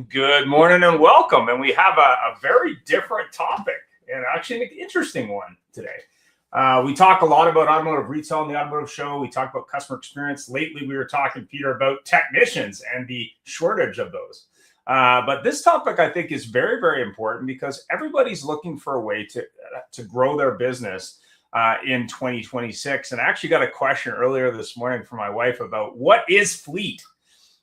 Good morning and welcome. And we have a very different topic and actually an interesting one today. We talk a lot about automotive retail in the automotive show. We talk about customer experience. Lately, we were talking, Peter, about technicians and the shortage of those. But this topic, I think, is very, very important because everybody's looking for a way to grow their business in 2026. And I actually got a question earlier this morning from my wife about what is fleet?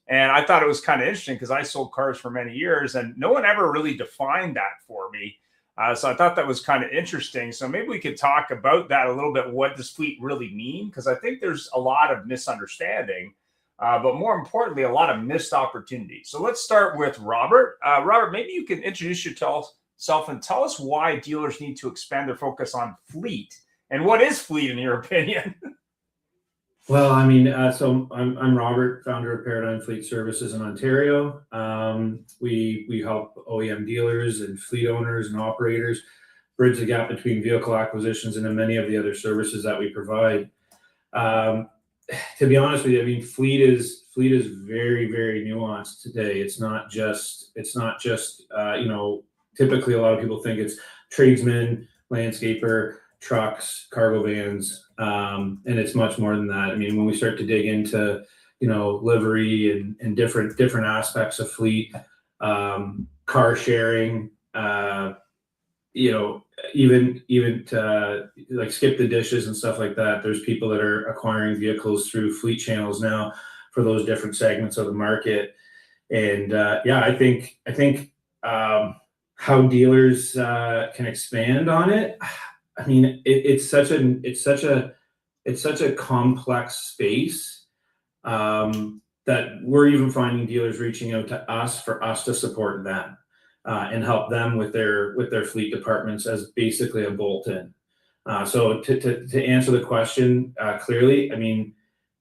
And I thought it was kind of interesting because I sold cars for many years and no one ever really defined that for me. So I thought that was kind of interesting. So maybe we could talk about that a little bit. What does fleet really mean? Because I think there's a lot of misunderstanding, but more importantly, a lot of missed opportunities. So let's start with Robert. Robert, maybe you can introduce yourself and tell us why dealers need to expand their focus on fleet. And what is fleet in your opinion? Well, I mean, so I'm Robert, founder of Paradigm Fleet Services in Ontario. We help OEM dealers and fleet owners and operators bridge the gap between vehicle acquisitions and then many of the other services that we provide. To be honest with you, I mean, fleet is very, very nuanced today. It's not just typically a lot of people think it's tradesmen, landscaper, trucks, cargo vans, and it's much more than that. I mean, when we start to dig into, livery and different aspects of fleet, car sharing, even to like skip the dishes and stuff like that. There's people that are acquiring vehicles through fleet channels now for those different segments of the market. And I think how dealers can expand on it. I mean, it's such a complex space that we're even finding dealers reaching out to us for us to support them and help them with their fleet departments as basically a bolt-in. So to answer the question clearly, I mean,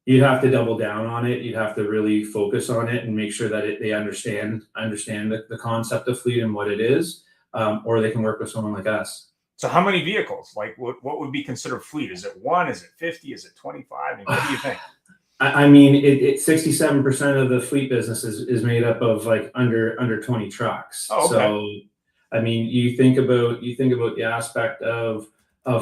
you'd have to double down on it. You'd have to really focus on it and make sure that they understand the concept of fleet and what it is, or they can work with someone like us. So how many vehicles? Like what would be considered fleet? Is it 1? Is it 50? Is it 25? I mean, what do you think? I mean, 67% of the fleet business is made up of like under 20 trucks. Oh, okay. So, I mean, you think about the aspect of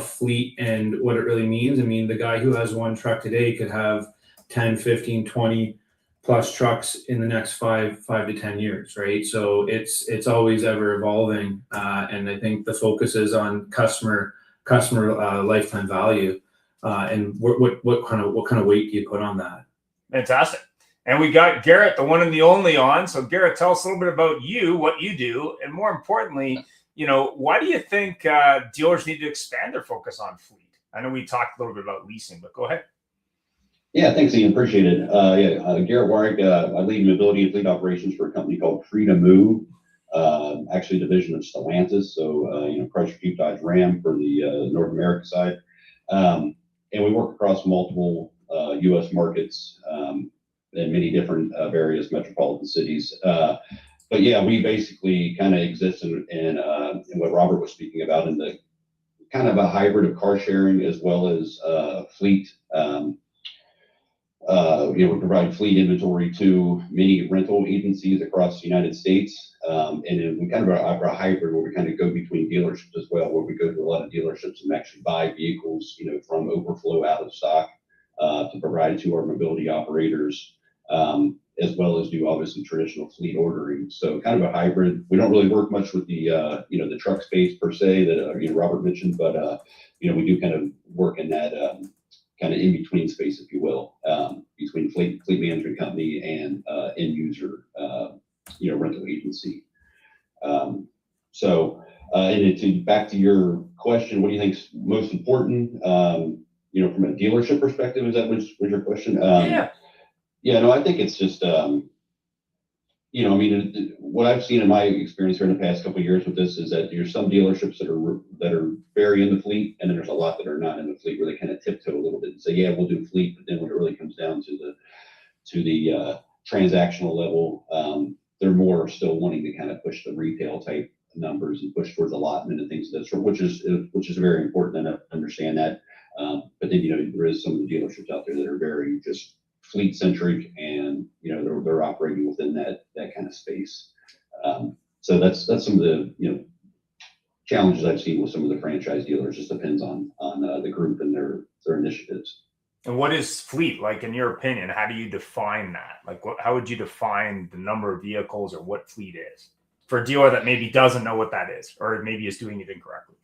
fleet and what it really means. I mean, the guy who has one truck today could have 10, 15, 20 plus trucks in the next 5 to 10 years, right? So it's always ever evolving, and I think the focus is on customer lifetime value, and what kind of weight do you put on that? Fantastic. And we got Garrett, the one and the only, on. So Garrett, tell us a little bit about you, what you do, and more importantly, why do you think dealers need to expand their focus on fleet? I know we talked a little bit about leasing, but go ahead. Yeah, thanks, Ian. Appreciate it. Garrett Weyrich. I lead mobility and fleet operations for a company called Freedom Move, actually a division of Stellantis. So, Chrysler, Jeep, Dodge, Ram for the North America side. And we work across multiple U.S. markets in many different various metropolitan cities. But yeah, we basically kind of exist in what Robert was speaking about, in the kind of a hybrid of car sharing as well as fleet. We provide fleet inventory to many rental agencies across the United States. And then we kind of are a hybrid where we kind of go between dealerships as well, where we go to a lot of dealerships and actually buy vehicles, from overflow out of stock to provide to our mobility operators, as well as do obviously traditional fleet ordering. So kind of a hybrid. We don't really work much with the, the truck space per se that, Robert mentioned, but, we do kind of work in that kind of in-between space, if you will, between fleet management company and end user, rental agency. And back to your question, what do you think is most important, from a dealership perspective? Is that was your question? Yeah. Yeah, no, I think it's just, you know, I mean, what I've seen in my experience here in the past couple of years with this is that there's some dealerships that are very in the fleet, and then there's a lot that are not in the fleet, where they kind of tiptoe a little bit and say, yeah, we'll do fleet, but then when it really comes down to the transactional level, they're more still wanting to kind of push the retail type numbers and push towards allotment and things of that sort, which is very important, and I understand that. But then, you know, there is some of the dealerships out there that are very just fleet centric, and you know, they're operating within that kind of space. So that's some of the, you know, challenges I've seen with some of the franchise dealers. Just depends on the group and their initiatives. And what is fleet like, in your opinion? How do you define that? Like, how would you define the number of vehicles, or what fleet is, for a dealer that maybe doesn't know what that is, or maybe is doing it incorrectly?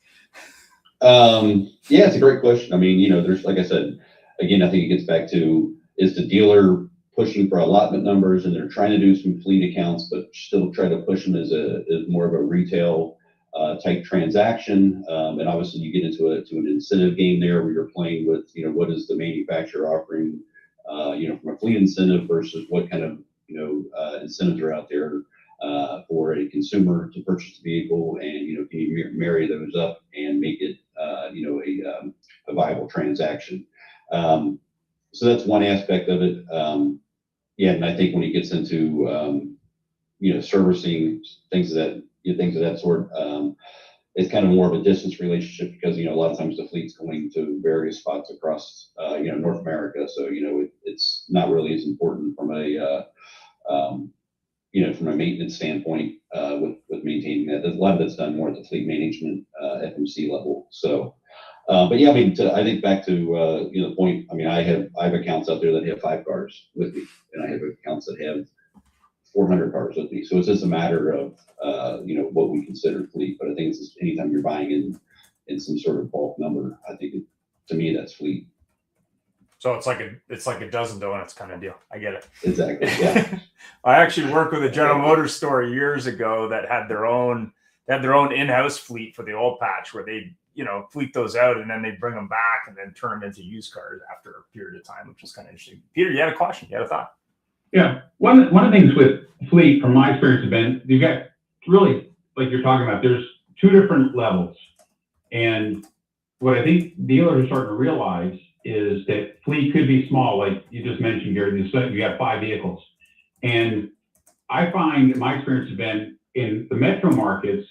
Yeah, it's a great question. I mean, you know, there's, like I said, again, I think it gets back to, is the dealer pushing for allotment numbers, and they're trying to do some fleet accounts, but still try to push them as more of a retail type transaction. And obviously you get into an incentive game there, where you're playing with, you know, what is the manufacturer offering, you know, from a fleet incentive versus what kind of, you know, incentives are out there for a consumer to purchase the vehicle, and, you know, can you marry those up and make it, you know, a viable transaction. So that's one aspect of it. Yeah, and I think when it gets into, you know, servicing things of that sort, it's kind of more of a distance relationship, because, you know, a lot of times the fleet's going to various spots across, you know, North America. So, you know, it's not really as important from a, you know, from a maintenance standpoint, with maintaining that. A lot of that's done more at the fleet management, FMC level. So, but yeah, I mean, I think back to, you know, the point, I mean, I have accounts out there that have 5 cars with me, and I have accounts that have 400 cars with me. So it's just a matter of, you know, what we consider fleet. But I think it's just, anytime you're buying in some sort of bulk number, I think to me, that's fleet. So it's like a dozen donuts kind of deal. I get it. Exactly. Yeah. I actually worked with a General Motors store years ago that had their own in-house fleet for the oil patch, where they, you know, fleet those out, and then they bring them back and then turn them into used cars after a period of time, which was kind of interesting. Peter, you had a question, you had a thought. Yeah, one of the things with fleet, from my experience, has been, you've got really, like you're talking about, there's 2 different levels. And what I think dealers are starting to realize is that fleet could be small, like you just mentioned, Garrett. You got 5 vehicles. And I find, my experience has been, in the metro markets,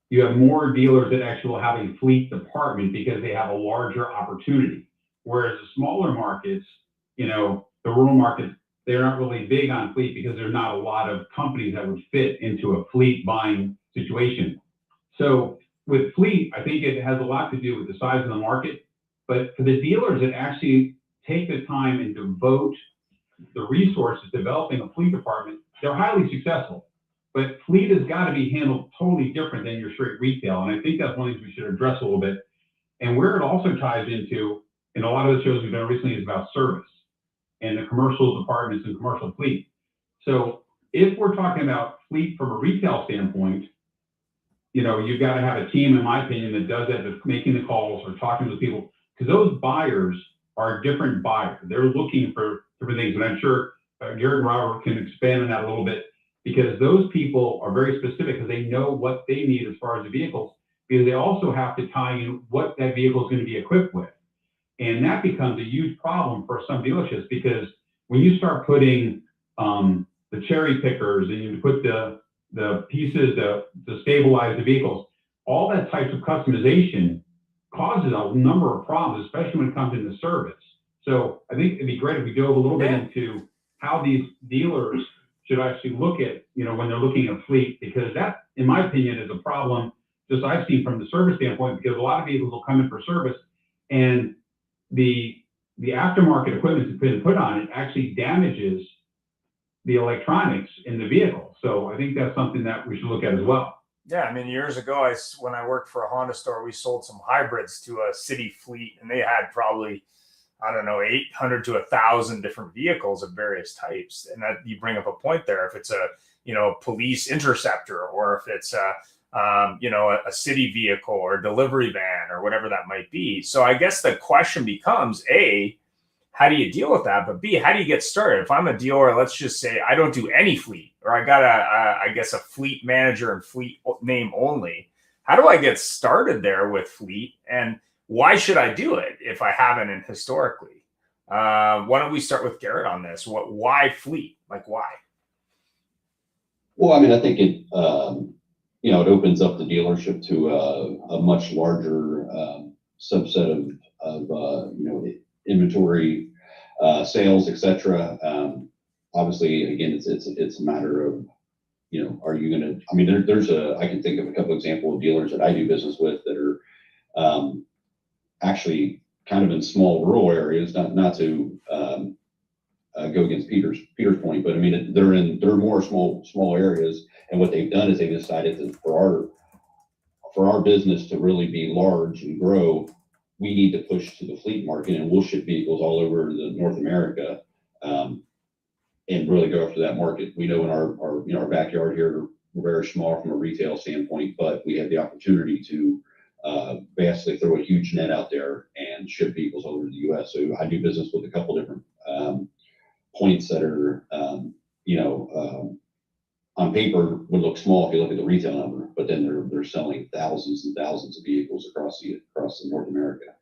you have more dealers that actually will have a fleet department, because they have a larger opportunity. Whereas the smaller markets, you know, the rural markets, they're not really big on fleet, because there's not a lot of companies that would fit into a fleet buying situation. So with fleet, I think it has a lot to do with the size of the market. But for the dealers that actually take the time and devote the resources developing a fleet department, they're highly successful. But fleet has got to be handled totally different than your straight retail. And I think that's one of the things we should address a little bit. And where it also ties into, in a lot of the shows we've done recently, is about service and the commercial departments and commercial fleet. So if we're talking about fleet from a retail standpoint, you know, you've got to have a team, in my opinion, that does that, that's making the calls or talking to people, because those buyers are different buyers. They're looking for different things. And I'm sure Garrett and Robert can expand on that a little bit, because those people are very specific, because they know what they need as far as the vehicles, because they also have to tie in what that vehicle is going to be equipped with. And that becomes a huge problem for some dealerships, because when you start putting the cherry pickers, and you put the pieces to stabilize the vehicles, all that types of customization causes a number of problems, especially when it comes into service. So I think it'd be great if we dove a little bit into how these dealers should actually look at, you know, when they're looking at fleet, because that, in my opinion, is a problem just I've seen from the service standpoint, because a lot of vehicles will come in for service, and the aftermarket equipment that's been put on it actually damages the electronics in the vehicle. So I think that's something that we should look at as well. Yeah, I mean, years ago, when I worked for a Honda store, we sold some hybrids to a city fleet, and they had probably, I don't know, 800 to 1,000 different vehicles of various types. And that, you bring up a point there. If it's a, you know, police interceptor, or if it's a, you know, a city vehicle or a delivery van or whatever that might be. So I guess the question becomes, how do you deal with that? But B, how do you get started? If I'm a dealer, let's just say I don't do any fleet, or I got I guess a fleet manager and fleet name only. How do I get started there with fleet, and why should I do it if I haven't historically? Why don't we start with Garrett on this? Why fleet? Like why? Well, I mean, I think it, it opens up the dealership to a much larger subset of inventory, sales, etc. Obviously, again, it's a matter of, are you going to? I mean, I can think of a couple examples of dealers that I do business with that are actually kind of in small rural areas. Not to go against Peter's point, but I mean, they're more small areas, and what they've done is they decided that for our business to really be large and grow, we need to push to the fleet market, and we'll ship vehicles all over North America, and really go after that market. We know in our backyard here, we're very small from a retail standpoint, but we have the opportunity to vastly throw a huge net out there and ship vehicles all over the U.S. So I do business with a couple different points that are, on paper would look small if you look at the retail number, but then they're selling thousands and thousands of vehicles across North America.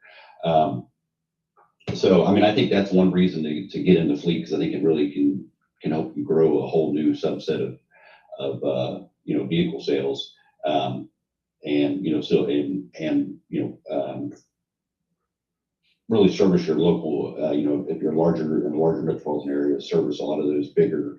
So, I mean, I think that's one reason to get into fleet, because I think it really can help you grow a whole new subset of vehicle sales, really service your local, if you're larger in larger metropolitan areas, service a lot of those bigger,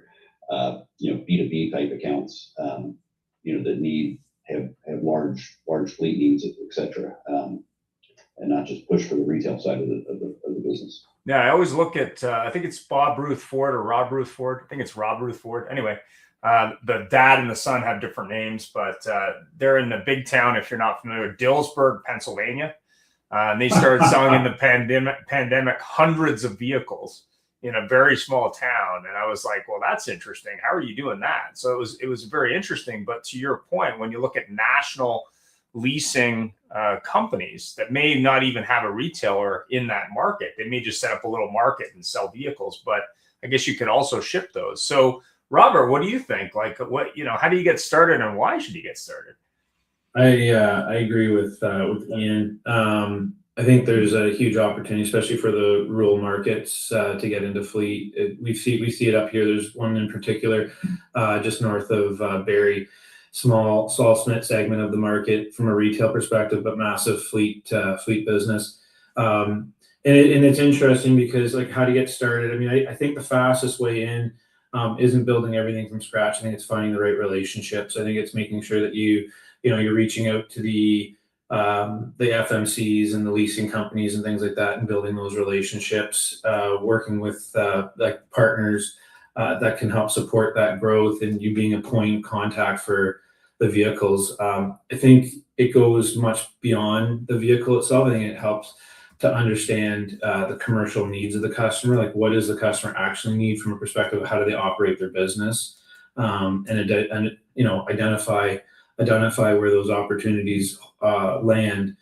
B2B type accounts, that have large fleet needs, et cetera, and not just push for the retail side of the business. Yeah, I always look at, I think it's Bob Ruth Ford or Rob Ruth Ford. I think it's Rob Ruth Ford. Anyway, the dad and the son have different names, but they're in the big town, if you're not familiar, Dillsburg, Pennsylvania. And they started selling in the pandemic hundreds of vehicles in a very small town. And I was like, well, that's interesting. How are you doing that? So it was very interesting. But to your point, when you look at national leasing companies that may not even have a retailer in that market, they may just set up a little market and sell vehicles, but I guess you could also ship those. So Robert, what do you think? Like how do you get started, and why should you get started? I agree with Ian. I think there's a huge opportunity, especially for the rural markets, to get into fleet. We see it up here. There's one in particular, just north of Barrie, small SMIT segment of the market from a retail perspective, but massive fleet business. And it's interesting because, like, how to get started. I mean, I think the fastest way in isn't building everything from scratch. I think it's finding the right relationships. I think it's making sure that you're reaching out to the FMCs and the leasing companies and things like that, and building those relationships, working with like partners that can help support that growth, and you being a point of contact for the vehicles. I think it goes much beyond the vehicle itself. I think it helps to understand the commercial needs of the customer. Like, what does the customer actually need from a perspective of how do they operate their business, and identify where those opportunities land,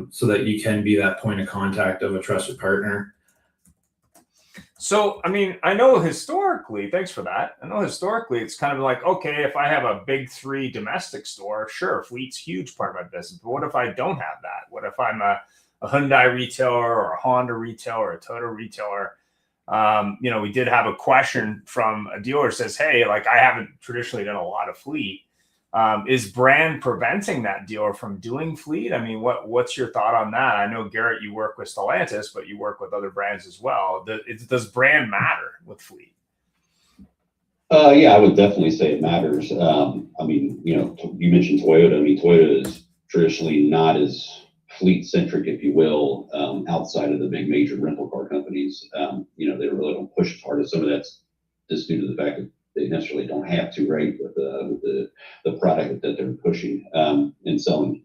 so that you can be that point of contact of a trusted partner. So, I mean, I know historically, thanks for that. I know historically it's kind of like, okay, if I have a big three domestic store, sure, fleet's huge part of my business. But what if I don't have that? What if I'm a Hyundai retailer or a Honda retailer or a Toyota retailer? We did have a question from a dealer that says, hey, like, I haven't traditionally done a lot of fleet. Is brand preventing that dealer from doing fleet? I mean, what's your thought on that? I know, Garrett, you work with Stellantis, but you work with other brands as well. Does brand matter with fleet? Yeah, I would definitely say it matters. I mean, you mentioned Toyota. I mean, Toyota is traditionally not as fleet centric, if you will, outside of the big major rental car companies. They really don't push as hard as some of that's just due to the fact that they necessarily don't have to, right, with the product that they're pushing and selling.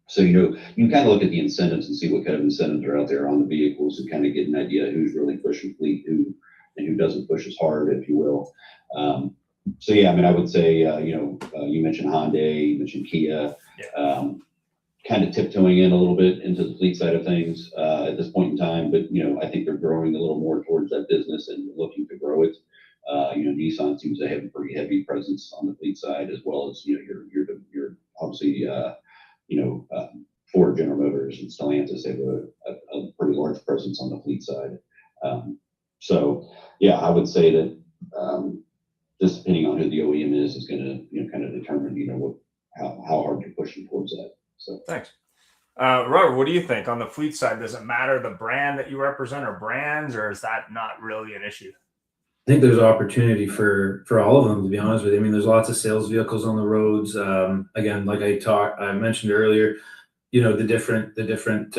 So, you can kind of look at the incentives and see what kind of incentives are out there on the vehicles, and kind of get an idea who's really pushing fleet, and who doesn't push as hard, if you will. So, yeah, I mean, I would say, you mentioned Hyundai, you mentioned Kia. Yeah. kind of tiptoeing in a little bit into the fleet side of things at this point in time, but I think they're growing a little more towards that business and looking to grow it. Nissan seems to have a pretty heavy presence on the fleet side, as well as your obviously Ford, General Motors, and Stellantis have a pretty large presence on the fleet side. So yeah, I would say that just depending on who the OEM is going to kind of determine how hard you're pushing towards that. So thanks. Robert, what do you think on the fleet side? Does it matter the brand that you represent or brands, or is that not really an issue? I think there's opportunity for all of them, to be honest with you. I mean, there's lots of sales vehicles on the roads. Again, like I mentioned earlier, the different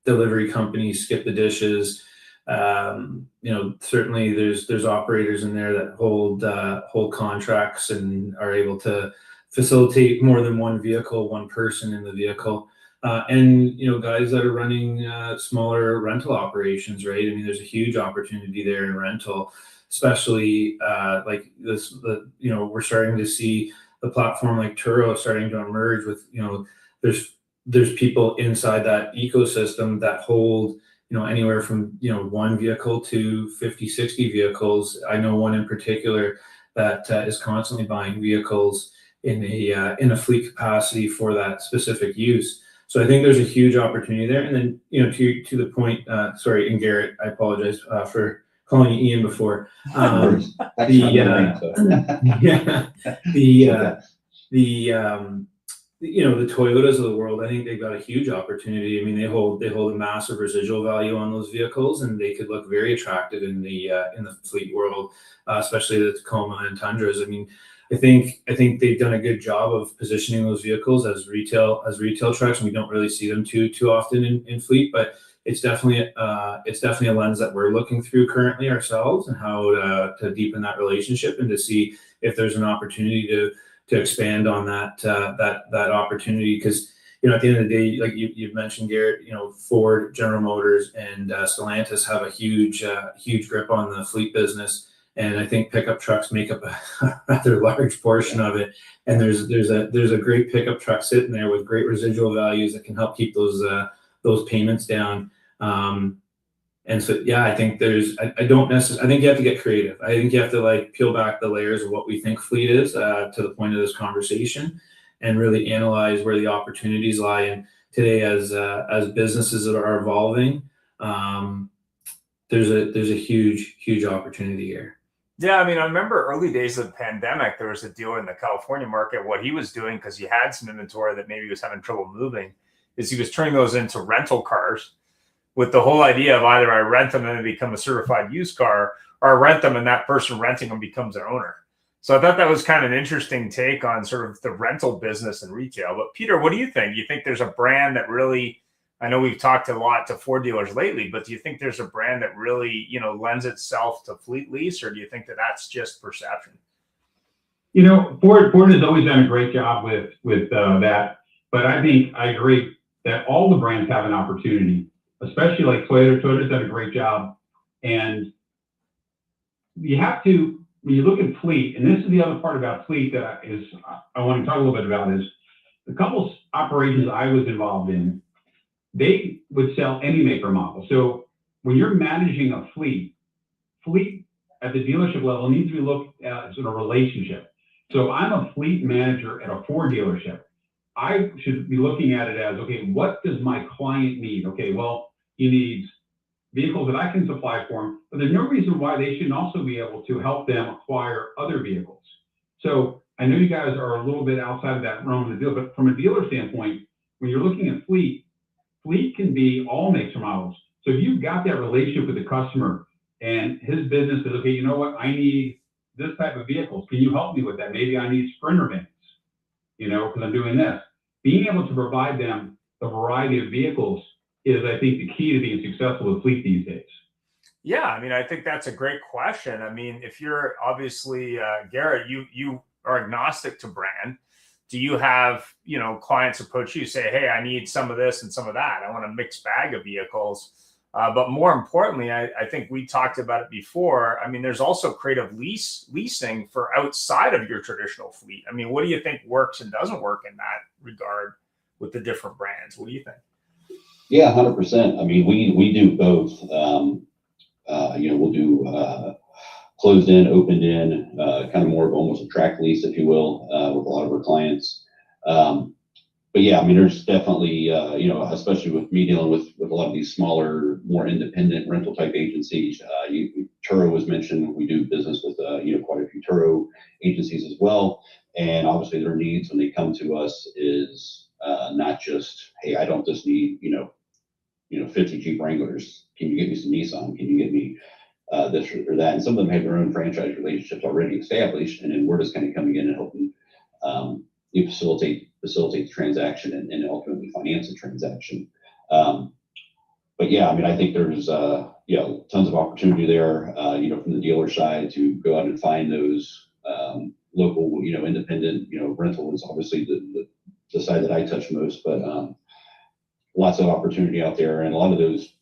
delivery companies, Skip the Dishes. Certainly there's operators in there that hold contracts and are able to facilitate more than one vehicle, one person in the vehicle. And guys that are running smaller rental operations, right? I mean, there's a huge opportunity there in rental, especially like this. We're starting to see the platform like Turo starting to emerge with there's people inside that ecosystem that hold anywhere from one vehicle to 50, 60 vehicles. I know one in particular that is constantly buying vehicles in a fleet capacity for that specific use. So I think there's a huge opportunity there. And then, to the point, sorry, and Garrett, I apologize for calling you Ian before. The Toyotas of the world, I think they've got a huge opportunity. I mean, they hold a massive residual value on those vehicles, and they could look very attractive in the fleet world, especially the Tacoma and Tundras. I mean, I think they've done a good job of positioning those vehicles as retail trucks, and we don't really see them too often in fleet. But it's definitely a lens that we're looking through currently ourselves, and how to deepen that relationship and to see if there's an opportunity to expand on that opportunity. Because at the end of the day, like you've mentioned, Garrett, Ford, General Motors, and Stellantis have a huge grip on the fleet business. And I think pickup trucks make up a rather large portion of it. And there's a great pickup truck sitting there with great residual values that can help keep those payments down. And so, yeah, I think I don't necessarily, I think you have to get creative. I think you have to peel back the layers of what we think fleet is to the point of this conversation, and really analyze where the opportunities lie. And today, as businesses that are evolving, there's a huge opportunity here. Yeah, I mean, I remember early days of the pandemic, there was a dealer in the California market. What he was doing, because he had some inventory that maybe he was having trouble moving, is he was turning those into rental cars with the whole idea of either I rent them and they become a certified used car, or I rent them and that person renting them becomes an owner. So I thought that was kind of an interesting take on sort of the rental business and retail. But Peter, what do you think? Do you think there's a brand that really, I know we've talked a lot to Ford dealers lately, but do you think there's a brand that really, lends itself to fleet lease, or do you think that that's just perception? Ford has always done a great job with that, but I think I agree that all the brands have an opportunity, especially like Toyota. Toyota's done a great job, and you have to, when you look at fleet, and this is the other part about fleet that I want to talk a little bit about, is the couple operations I was involved in. They would sell any maker model. So when you're managing a fleet at the dealership level needs to be looked at as a relationship. So I'm a fleet manager at a Ford dealership. I should be looking at it as, okay, what does my client need? Okay, well, he needs vehicles that I can supply for him, but there's no reason why they shouldn't also be able to help them acquire other vehicles. So I know you guys are a little bit outside of that realm of the deal, but from a dealer standpoint, when you're looking at fleet can be all makes or models. So if you've got that relationship with the customer and his business is, okay, you know what, I need this type of vehicles. Can you help me with that? Maybe I need Sprinter vans, because I'm doing this. Being able to provide them a variety of vehicles is, I think, the key to being successful with fleet these days. Yeah, I mean, I think that's a great question. I mean, if you're obviously, Garrett, you are agnostic to brand. Do you have, clients approach you, say, hey, I need some of this and some of that. I want a mixed bag of vehicles. But more importantly, I think we talked about it before. I mean, there's also creative leasing for outside of your traditional fleet. I mean, what do you think works and doesn't work in that regard with the different brands. What do you think? Yeah, 100%. I mean, we do both. We'll do closed in, opened in, kind of more of almost a track lease, if you will, with a lot of our clients. But yeah, I mean, there's definitely, especially with me dealing with a lot of these smaller, more independent rental type agencies. Turo was mentioned. We do business with, quite a few Turo agencies as well. And obviously their needs when they come to us is not just, hey, I don't just need, 50 Jeep Wranglers. Can you get me some Nissan? Can you get me this or that? And some of them have their own franchise relationships already established. And then we're just kind of coming in and helping you facilitate the transaction and ultimately finance the transaction. But yeah, I mean, I think there's tons of opportunity there, from the dealer side to go out and find those local, independent, rental is obviously the side that I touch most, but lots of opportunity out there, and a lot of those,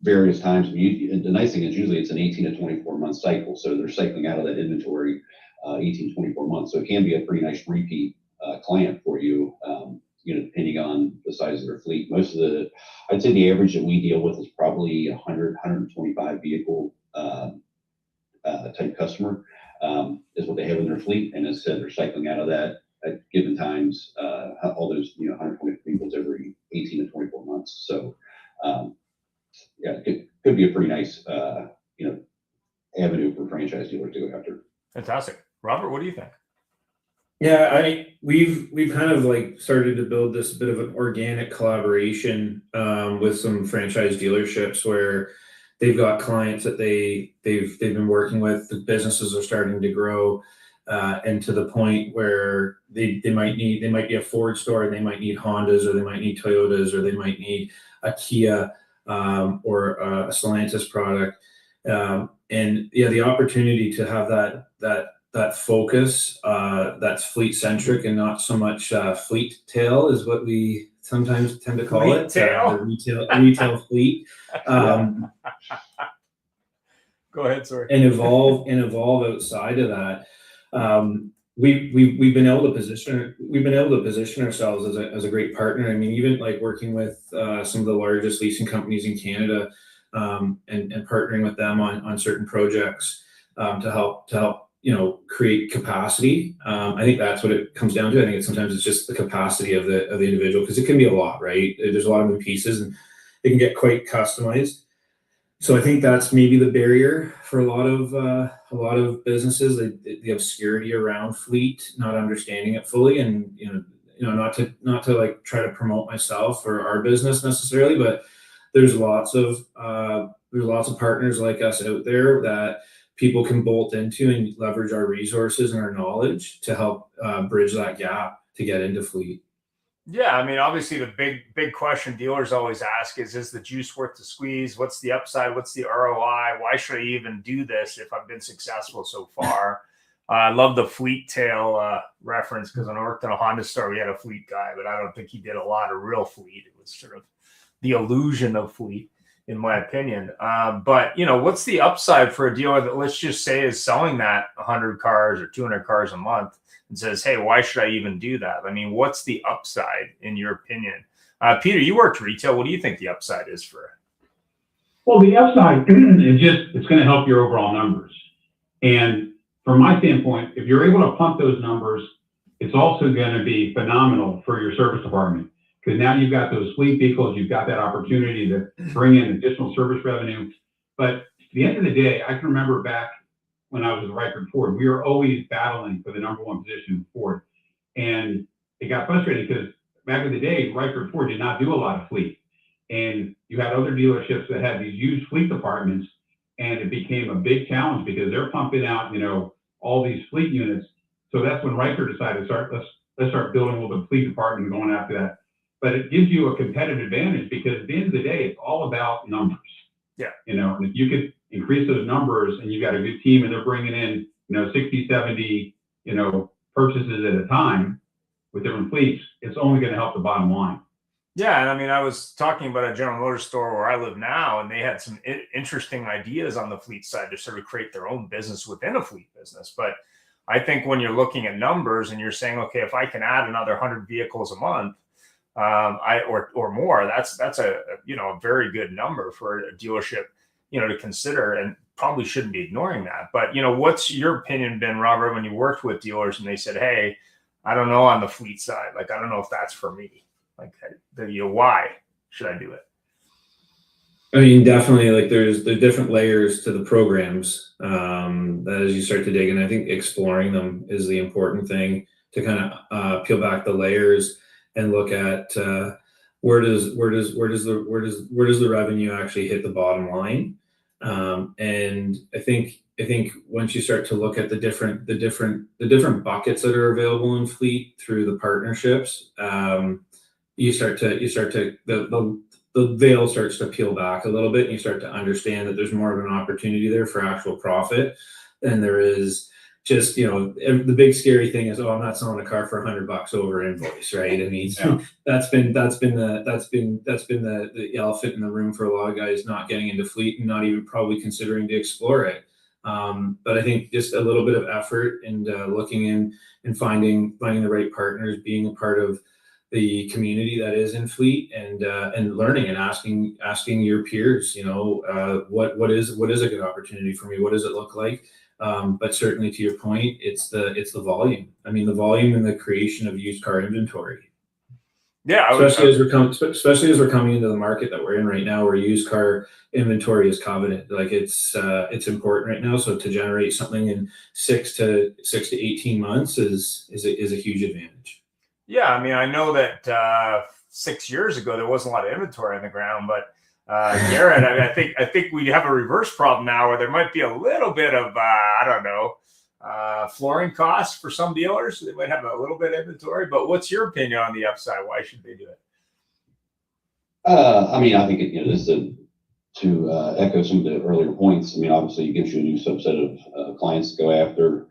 various times. The nice thing is usually it's an 18 to 24 month cycle, so they're cycling out of that inventory 18 to 24 months, so it can be a pretty nice repeat client for you, depending on the size of their fleet. I'd say the average that we deal with is probably 100, 125 vehicle type customer is what they have in their fleet, and as I said, they're cycling out of that at given times, all those 120 vehicles every 18 to 24 months. So it could be a pretty nice avenue for franchise dealers to go after. Fantastic. Robert, what do you think? Yeah, we've kind of like started to build this bit of an organic collaboration with some franchise dealerships where they've got clients that they've been working with. The businesses are starting to grow, and to the point where they might be a Ford store, and they might need Hondas, or they might need Toyotas, or they might need a Kia or a Stellantis product. And yeah, the opportunity to have that focus that's fleet centric and not so much fleet tail is what we sometimes tend to call it. The retail fleet. Go ahead, sorry. And evolve outside of that. We've been able to position ourselves as a great partner. I mean, even like working with some of the largest leasing companies in Canada, and partnering with them on certain projects to help create capacity. I think that's what it comes down to. I think sometimes it's just the capacity of the individual, because it can be a lot, right? There's a lot of moving pieces, and it can get quite customized. So I think that's maybe the barrier for a lot of businesses, the obscurity around fleet, not understanding it fully, and not to like try to promote myself or our business necessarily, but there's lots of partners like us out there that people can bolt into and leverage our resources and our knowledge to help bridge that gap to get into fleet. Yeah, I mean, obviously the big question dealers always ask is the juice worth the squeeze? What's the upside? What's the ROI? Why should I even do this if I've been successful so far? I love the fleet tail reference, because when I worked in a Honda store, we had a fleet guy, but I don't think he did a lot of real fleet. It was sort of the illusion of fleet, in my opinion. But what's the upside for a dealer that, let's just say, is selling that 100 cars or 200 cars a month and says, hey, why should I even do that? I mean, what's the upside in your opinion? Peter, you worked retail. What do you think the upside is for it? Well, the upside is it's going to help your overall numbers. And from my standpoint, if you're able to pump those numbers, it's also going to be phenomenal for your service department, because now you've got those fleet vehicles, you've got that opportunity to bring in additional service revenue. But at the end of the day, I can remember back when I was with Reichert Ford, we were always battling for the number one position in Ford. And it got frustrating because back in the day, Reichert Ford did not do a lot of fleet. And you had other dealerships that had these huge fleet departments, and it became a big challenge because they're pumping out, all these fleet units. So that's when Reichert decided let's start building a little bit of fleet department and going after that. But it gives you a competitive advantage, because at the end of the day, it's all about numbers. Yeah. And if you could increase those numbers and you've got a good team and they're bringing in, 60, 70, purchases at a time with different fleets, it's only going to help the bottom line. Yeah. And I mean, I was talking about a General Motors store where I live now, and they had some interesting ideas on the fleet side to sort of create their own business within a fleet business. But I think when you're looking at numbers and you're saying, okay, if I can add another 100 vehicles a month, or more. That's a a very good number for a dealership to consider, and probably shouldn't be ignoring that. But what's your opinion been, Robert, when you worked with dealers and they said, hey, I don't know on the fleet side, like I don't know if that's for me, like why should I do it? I mean, definitely, like there's different layers to the programs that as you start to dig, and I think exploring them is the important thing to kind of peel back the layers and look at where does the revenue actually hit the bottom line. And I think once you start to look at the different buckets that are available in fleet through the partnerships, the veil starts to peel back a little bit, and you start to understand that there's more of an opportunity there for actual profit than there is just, the big scary thing is, I'm not selling a car for $100 over invoice, right? I mean, that's been the elephant in the room for a lot of guys not getting into fleet and not even probably considering to explore it. But I think just a little bit of effort and looking in and finding the right partners, being a part of the community that is in fleet, and learning and asking your peers, what is a good opportunity for me? What does it look like? But certainly to your point, it's the volume. I mean, the volume and the creation of used car inventory. Yeah, especially as we're coming into the market that we're in right now, where used car inventory is coveted. Like it's important right now. So to generate something in 6 to 18 months is a huge advantage. Yeah, I mean, I know that 6 years ago there wasn't a lot of inventory on the ground, but Garrett, I think we have a reverse problem now where there might be a little bit of flooring costs for some dealers. They might have a little bit of inventory, but what's your opinion on the upside? Why should they do it? I mean, I think this is to echo some of the earlier points. I mean, obviously, it gives you a new subset of clients to go after.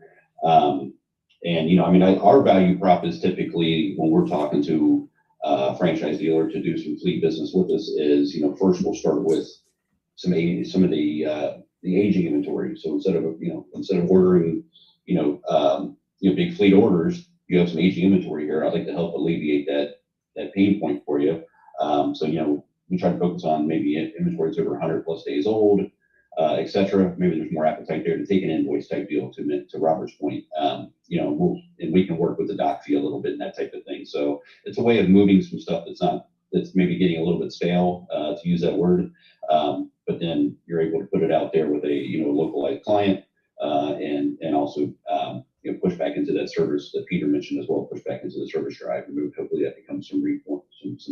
And our value prop is typically when we're talking to a franchise dealer to do some fleet business with us is, first we'll start with some of the aging inventory. So instead of ordering, big fleet orders, you have some aging inventory here. I'd like to help alleviate that pain point for you. So we try to focus on maybe inventory that's over 100 plus days old, et cetera. Maybe there's more appetite there to take an invoice type deal to Robert's point. We can work with the doc fee a little bit and that type of thing. So it's a way of moving some stuff that's maybe getting a little bit stale, to use that word. But then you're able to put it out there with a localized client, and also push back into that service that Peter mentioned as well. Push back into the service drive and move. Hopefully that becomes some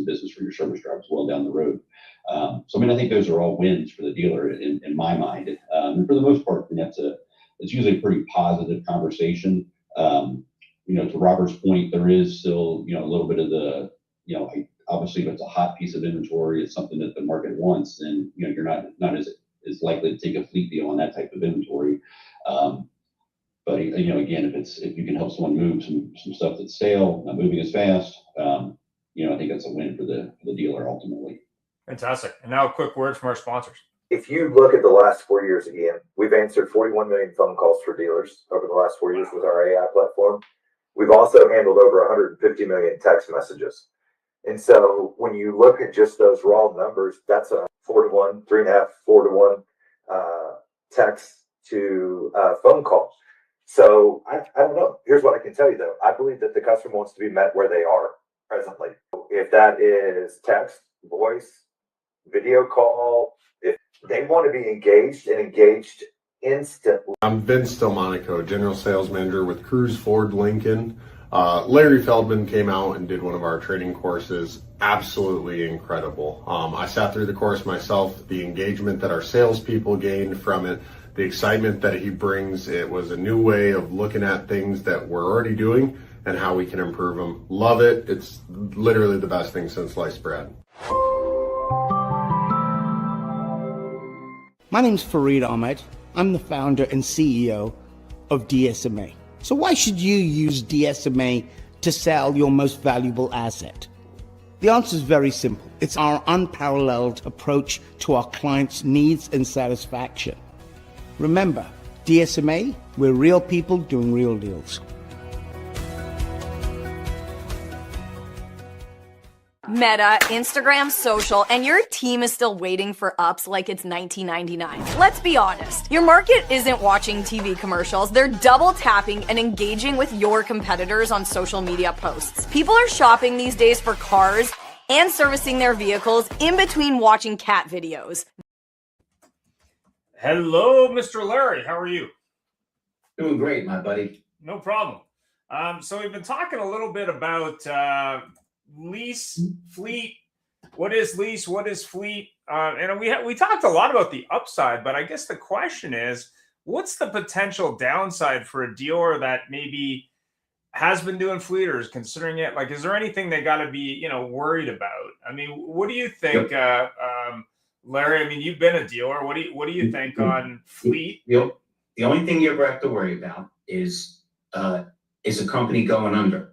business for your service drive as well down the road. So I think those are all wins for the dealer in my mind. And for the most part, it's usually a pretty positive conversation. To Robert's point, there is still a little bit of the obviously, if it's a hot piece of inventory, it's something that the market wants, then you're not as likely to take a fleet deal on that type of inventory. But again, if you can help someone move some stuff that's stale, not moving as fast, I think that's a win for the dealer ultimately. Fantastic. And now a quick word from our sponsors. If you look at the last 4 years again, we've answered 41 million phone calls for dealers over the last 4 years with our AI platform. We've also handled over 150 million text messages. And so when you look at just those raw numbers, that's a 4-to-1, 3.5, 4-to-1 text to phone call. So I don't know. Here's what I can tell you, though. I believe that the customer wants to be met where they are presently. If that is text, voice, video call, if they want to be engaged instantly. I'm Vince Delmonico, General Sales Manager with Cruise Ford Lincoln. Larry Feldman came out and did one of our training courses. Absolutely incredible. I sat through the course myself. The engagement that our salespeople gained from it, the excitement that he brings, it was a new way of looking at things that we're already doing and how we can improve them. Love it. It's literally the best thing since sliced bread. My name's Fareed Ahmed. I'm the founder and CEO of DSMA. So why should you use DSMA to sell your most valuable asset? The answer is very simple. It's our unparalleled approach to our clients' needs and satisfaction. Remember, DSMA, we're real people doing real deals. Meta, Instagram, social, and your team is still waiting for ups like it's 1999. Let's be honest. Your market isn't watching TV commercials. They're double tapping and engaging with your competitors on social media posts. People are shopping these days for cars and servicing their vehicles in between watching cat videos. Hello, Mr. Larry. How are you? Doing great, my buddy. No problem. So we've been talking a little bit about lease, fleet. What is lease? What is fleet? And we talked a lot about the upside, but I guess the question is, what's the potential downside for a dealer that maybe has been doing fleet or is considering it? Like, is there anything they got to be, worried about? I mean, what do you think, Larry? I mean, you've been a dealer. What do you think on fleet? The only thing you ever have to worry about is a company going under.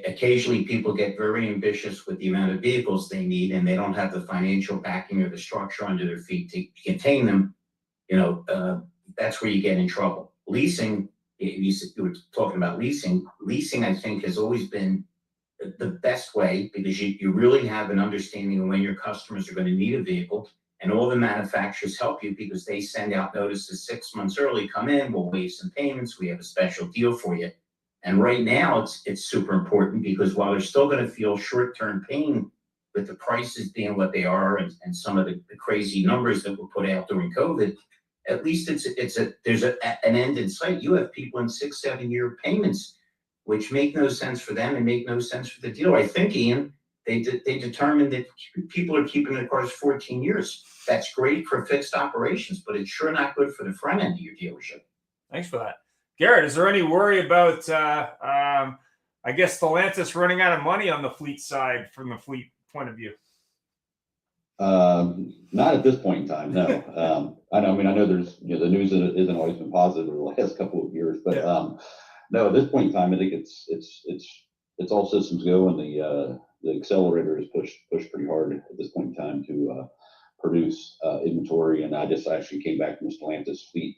Occasionally people get very ambitious with the amount of vehicles they need, and they don't have the financial backing or the structure under their feet to contain them. That's where you get in trouble. Leasing, you were talking about leasing. Leasing, I think, has always been the best way, because you really have an understanding of when your customers are going to need a vehicle, and all the manufacturers help you because they send out notices 6 months early. Come in, we'll waive some payments, we have a special deal for you. And right now it's super important, because while they're still going to feel short-term pain with the prices being what they are, and some of the crazy numbers that were put out during COVID, at least there's an end in sight. You have people in 6-7 year payments, which make no sense for them and make no sense for the dealer. I think, Ian, they determined that people are keeping their cars 14 years. That's great for fixed operations, but it's sure not good for the front end of your dealership. Thanks for that. Garrett, is there any worry about, I guess, Stellantis running out of money on the fleet side from the fleet point of view? Not at this point in time, no. I know there's, the news isn't always been positive over the last couple of years, but no, at this point in time, I think it's all systems go, and the accelerator is pushed pretty hard at this point in time to produce inventory. And I just actually came back from the Stellantis fleet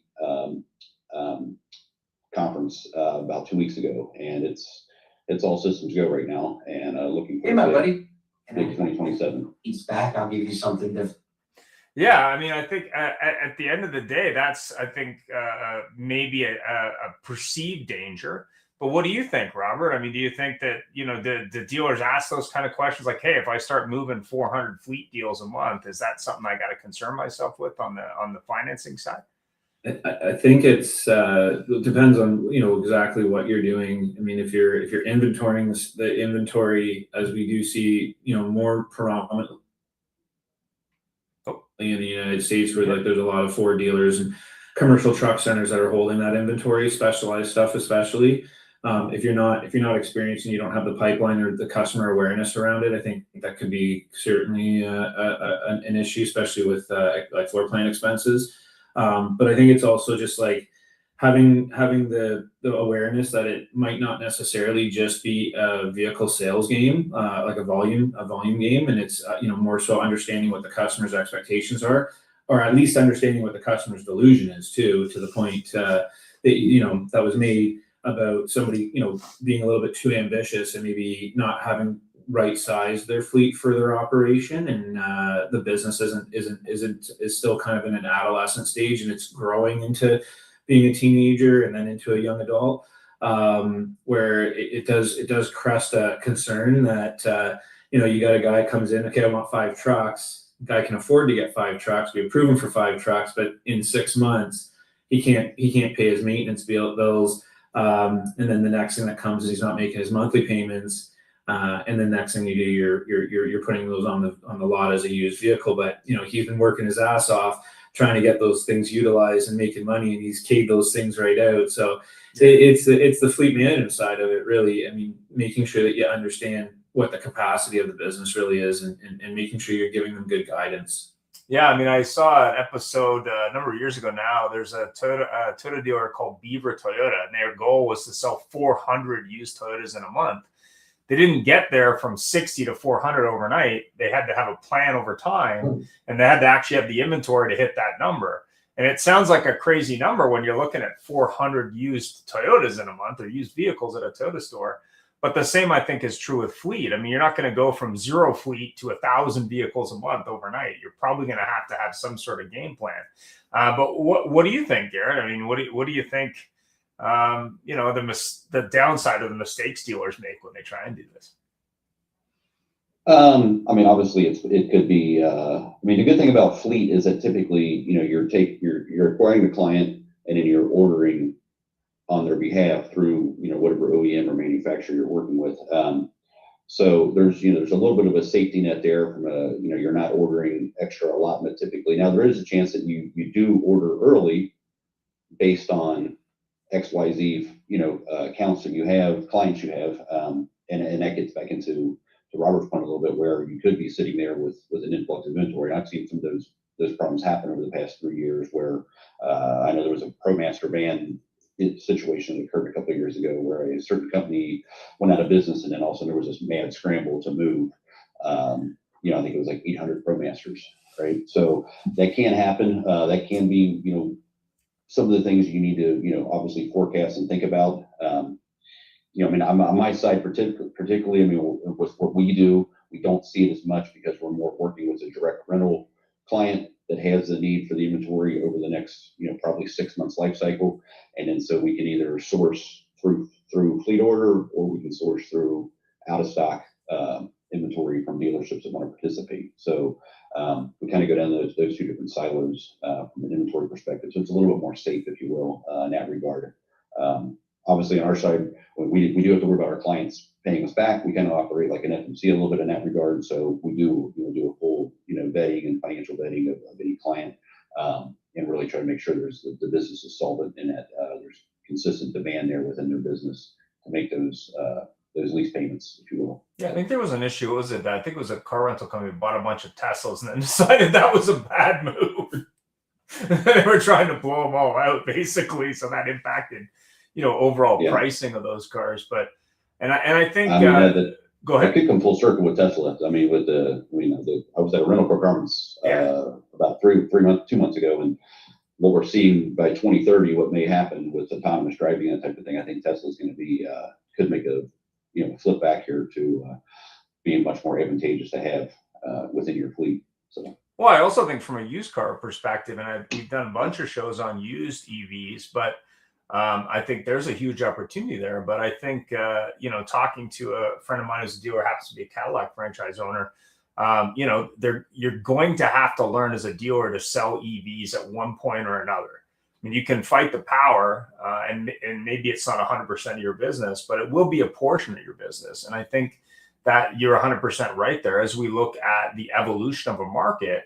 conference about 2 weeks ago, and it's all systems go right now, and looking Hey, my buddy. big 2027. He's back. I'll give you something different. Yeah, I mean, I think at the end of the day, that's, I think, maybe a perceived danger. But what do you think, Robert? I mean, do you think that, the dealers ask those kind of questions like, hey, if I start moving 400 fleet deals a month, is that something I got to concern myself with on the financing side? I think it depends on exactly what you're doing. I mean, if you're inventorying the inventory, as we do see, more predominantly in the United States, where like there's a lot of Ford dealers and commercial truck centers that are holding that inventory, specialized stuff especially. If you're not experienced and you don't have the pipeline or the customer awareness around it, I think that could be certainly an issue, especially with like floor plan expenses. But I think it's also just like having the awareness that it might not necessarily just be a vehicle sales game, like a volume game, and it's more so understanding what the customer's expectations are, or at least understanding what the customer's delusion is too, to the point that that was made about somebody being a little bit too ambitious and maybe not having right size their fleet for their operation, and the business is still kind of in an adolescent stage, and it's growing into being a teenager and then into a young adult, where it does crest a concern that you got a guy comes in, okay, I want 5 trucks. The guy can afford to get 5 trucks. We approve him for 5 trucks, but in 6 months he can't pay his maintenance bills, and then the next thing that comes is he's not making his monthly payments. And the next thing you do, you're putting those on the lot as a used vehicle. But he's been working his ass off trying to get those things utilized and making money, and he's keyed those things right out. So it's the fleet management side of it, really. I mean, making sure that you understand what the capacity of the business really is, and making sure you're giving them good guidance. Yeah, I mean, I saw an episode a number of years ago now. There's a Toyota dealer called Beaver Toyota, and their goal was to sell 400 used Toyotas in a month. They didn't get there from 60 to 400 overnight. They had to have a plan over time, and they had to actually have the inventory to hit that number. And it sounds like a crazy number when you're looking at 400 used Toyotas in a month, or used vehicles at a Toyota store. But the same, I think, is true with fleet. I mean, you're not going to go from 0 fleet to 1,000 vehicles a month overnight. You're probably going to have some sort of game plan. But what do you think, Garrett? I mean, what do you think? The downside of the mistakes dealers make when they try and do this. I mean, obviously, it could be. I mean, the good thing about fleet is that typically, you're acquiring the client and then you're ordering on their behalf through whatever OEM or manufacturer you're working with. So there's a little bit of a safety net there from you're not ordering extra allotment typically. Now there is a chance that you do order early based on XYZ accounts that you have, clients you have, and that gets back into Robert's point a little bit, where you could be sitting there with an influx of inventory. I've seen some of those problems happen over the past 3 years, where I know there was a ProMaster van situation that occurred a couple of years ago, where a certain company went out of business, and then all of a sudden there was this mad scramble to move. I think it was like 800 ProMasters, right? So that can happen. That can be, some of the things you need to, obviously forecast and think about. I mean, on my side, particularly, I mean, with what we do, we don't see it as much because we're more working with a direct rental client that has the need for the inventory over the next, probably 6 months life cycle. And then so we can either source through fleet order, or we can source through out of stock inventory from dealerships that want to participate. So we kind of go down those two different silos from an inventory perspective. So it's a little bit more safe, if you will, in that regard. Obviously, on our side, we do have to worry about our clients paying us back. We kind of operate like an FMC a little bit in that regard. So we do a full vetting and financial vetting of any client, and really try to make sure the business is solvent and that there's consistent demand there within their business to make those lease payments, if you will. Yeah, I think there was an issue. I think it was a car rental company bought a bunch of Teslas and then decided that was a bad move. They were trying to blow them all out, basically, so that impacted overall pricing of those cars. But I think go ahead. I could come full circle with Tesla. I mean, I was at a rental car conference about 2 months ago, and what we're seeing by 2030, what may happen with autonomous driving and that type of thing, I think Tesla's going to be could make a flip back here to being much more advantageous to have within your fleet. So. Well, I also think from a used car perspective, and we've done a bunch of shows on used EVs, but I think there's a huge opportunity there. But I think, talking to a friend of mine who's a dealer, happens to be a Cadillac franchise owner, you're going to have to learn as a dealer to sell EVs at one point or another. I mean, you can fight the power, and maybe it's not 100% of your business, but it will be a portion of your business. And I think that you're 100% right there. As we look at the evolution of a market,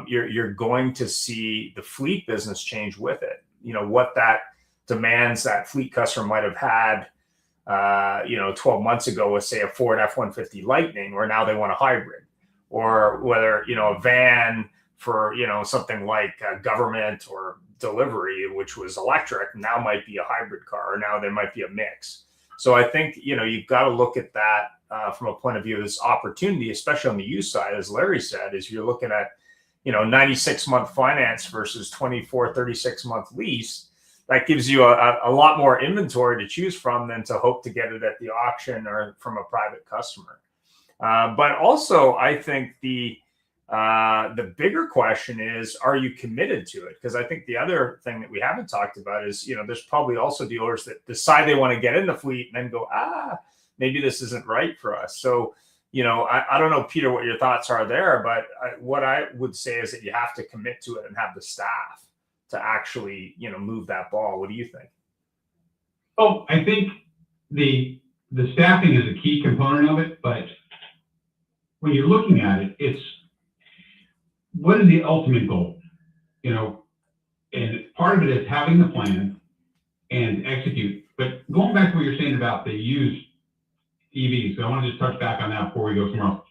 you're going to see the fleet business change with it. What that demands that fleet customer might have had, 12 months ago with, say, a Ford F-150 Lightning, where now they want a hybrid, or whether, a van for, something like government or delivery, which was electric, now might be a hybrid car, or now there might be a mix. So I think, you've got to look at that from a point of view of this opportunity, especially on the used side, as Larry said, is you're looking at, 96-month finance versus 24, 36-month lease. That gives you a lot more inventory to choose from than to hope to get it at the auction or from a private customer. But also, I think the bigger question is, are you committed to it? Because I think the other thing that we haven't talked about is, there's probably also dealers that decide they want to get in the fleet and then go, maybe this isn't right for us. So, I don't know, Peter, what your thoughts are there, but what I would say is that you have to commit to it and have the staff to actually, move that ball. What do you think? Oh, I think the staffing is a key component of it, but when you're looking at it, it's what is the ultimate goal? And part of it is having the plan and execute. But going back to what you're saying about the used EVs, so I want to just touch back on that before we go somewhere else.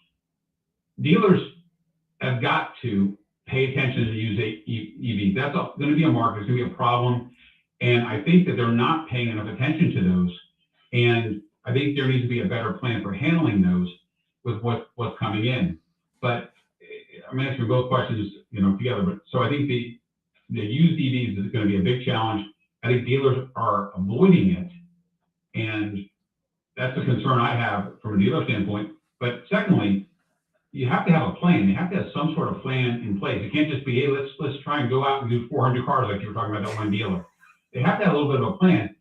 Dealers have got to pay attention to use EVs. That's going to be a market. It's going to be a problem. And I think that they're not paying enough attention to those. And I think there needs to be a better plan for handling those with what's coming in. But I'm answering both questions, together. But so I think the used EVs is going to be a big challenge. I think dealers are avoiding it. And that's a concern I have from a dealer standpoint. But secondly, you have to have a plan. You have to have some sort of plan in place. It can't just be, hey, let's try and go out and do 400 cars like you were talking about that one dealer. They have to have a little bit of a plan.